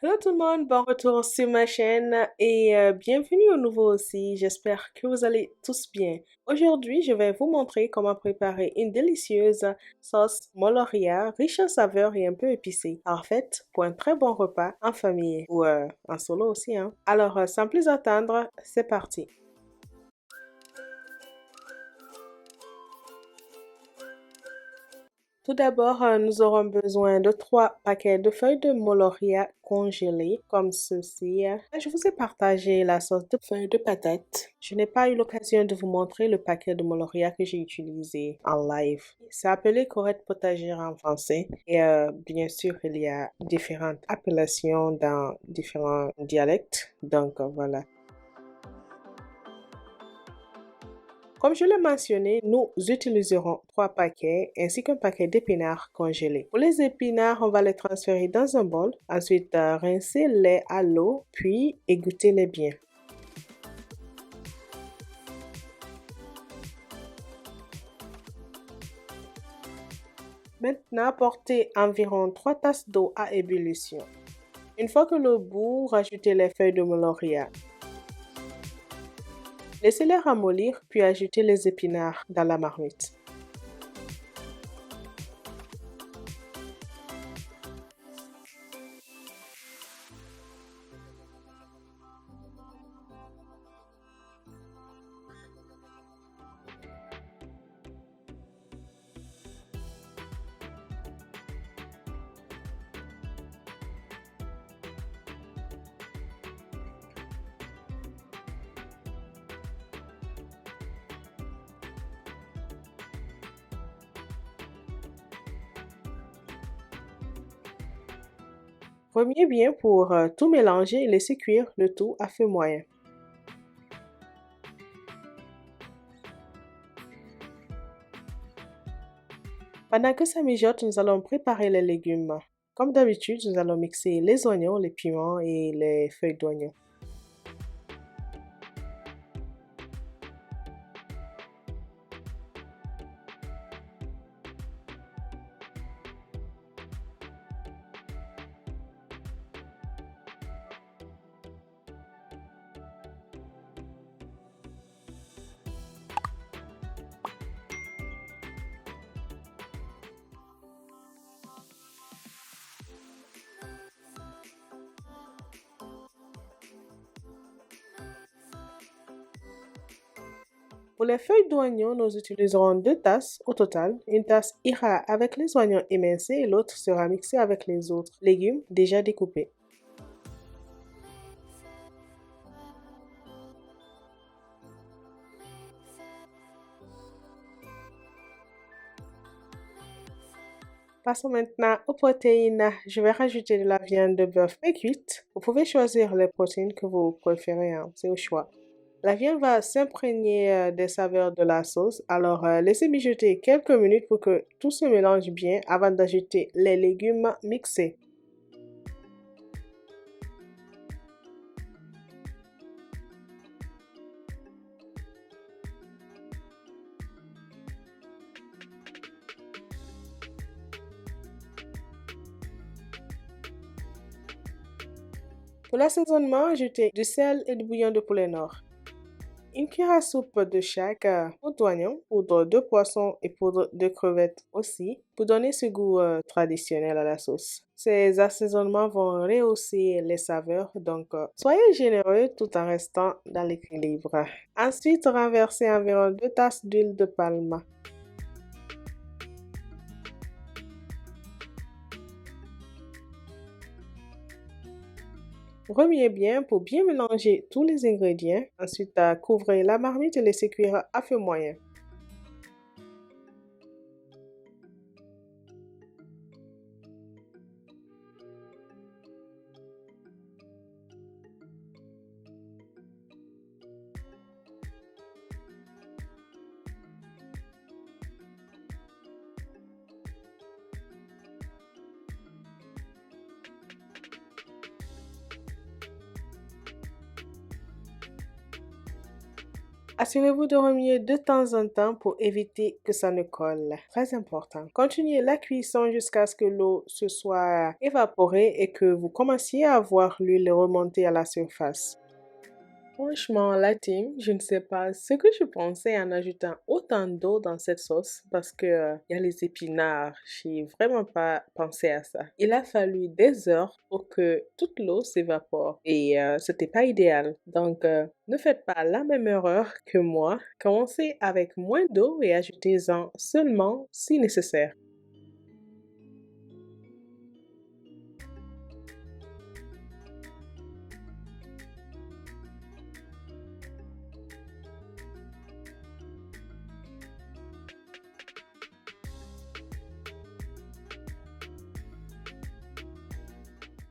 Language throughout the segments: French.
Hello tout le monde, bon retour sur ma chaîne et bienvenue au nouveau aussi. J'espère que vous allez tous bien. Aujourd'hui, je vais vous montrer comment préparer une délicieuse sauce Moloria riche en saveurs et un peu épicée. Parfaite pour un très bon repas en famille ou en solo aussi, hein. Alors, sans plus attendre, c'est parti. Tout d'abord, nous aurons besoin de 3 paquets de feuilles de Moloria congelées, comme ceci. Je vous ai partagé la sauce de feuilles de patates. Je n'ai pas eu l'occasion de vous montrer le paquet de Moloria que j'ai utilisé en live. C'est appelé Corette potagère en français. Et bien sûr, il y a différentes appellations dans différents dialectes. Donc voilà. Comme je l'ai mentionné, nous utiliserons 3 paquets ainsi qu'un paquet d'épinards congelés. Pour les épinards, on va les transférer dans un bol. Ensuite, rincer-les à l'eau, puis égouttez-les bien. Maintenant, portez environ 3 tasses d'eau à ébullition. Une fois que l'eau bout, rajoutez les feuilles de Moloria. Laissez-les ramollir, puis ajoutez les épinards dans la marmite. Remuez bien pour tout mélanger et laisser cuire le tout à feu moyen. Pendant que ça mijote, nous allons préparer les légumes. Comme d'habitude, nous allons mixer les oignons, les piments et les feuilles d'oignon. Pour les feuilles d'oignon, nous utiliserons 2 tasses au total. Une tasse ira avec les oignons émincés et l'autre sera mixée avec les autres légumes déjà découpés. Passons maintenant aux protéines. Je vais rajouter de la viande de bœuf pré-cuite. Vous pouvez choisir les protéines que vous préférez, hein, c'est au choix. La viande va s'imprégner des saveurs de la sauce, alors laissez mijoter quelques minutes pour que tout se mélange bien avant d'ajouter les légumes mixés. Pour l'assaisonnement, ajoutez du sel et du bouillon de poulet noir. Une cuillère à soupe de chaque poudre d'oignon, poudre de poisson et poudre de crevettes aussi, pour donner ce goût traditionnel à la sauce. Ces assaisonnements vont rehausser les saveurs, donc soyez généreux tout en restant dans l'équilibre. Ensuite, renversez environ 2 tasses d'huile de palme. Remuez bien pour bien mélanger tous les ingrédients. Ensuite, couvrez la marmite et laissez cuire à feu moyen. Assurez-vous de remuer de temps en temps pour éviter que ça ne colle. Très important. Continuez la cuisson jusqu'à ce que l'eau se soit évaporée et que vous commenciez à voir l'huile remonter à la surface. Franchement, la team, je ne sais pas ce que je pensais en ajoutant autant d'eau dans cette sauce parce que y a les épinards. J'ai vraiment pas pensé à ça. Il a fallu des heures pour que toute l'eau s'évapore et c'était pas idéal. Donc, ne faites pas la même erreur que moi. Commencez avec moins d'eau et ajoutez-en seulement si nécessaire.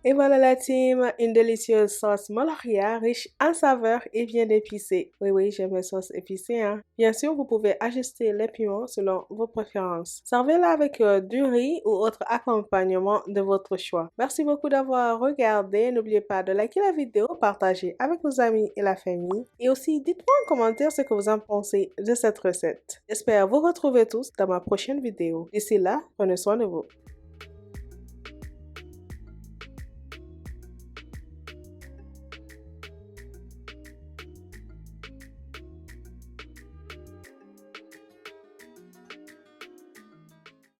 Et voilà la team, une délicieuse sauce Molokhia riche en saveurs et bien épicée. Oui, oui, j'aime les sauces épicées, hein. Bien sûr, vous pouvez ajuster les piments selon vos préférences. Servez-la avec du riz ou autre accompagnement de votre choix. Merci beaucoup d'avoir regardé. N'oubliez pas de liker la vidéo, partager avec vos amis et la famille. Et aussi, dites-moi en commentaire ce que vous en pensez de cette recette. J'espère vous retrouver tous dans ma prochaine vidéo. D'ici là, prenez soin de vous.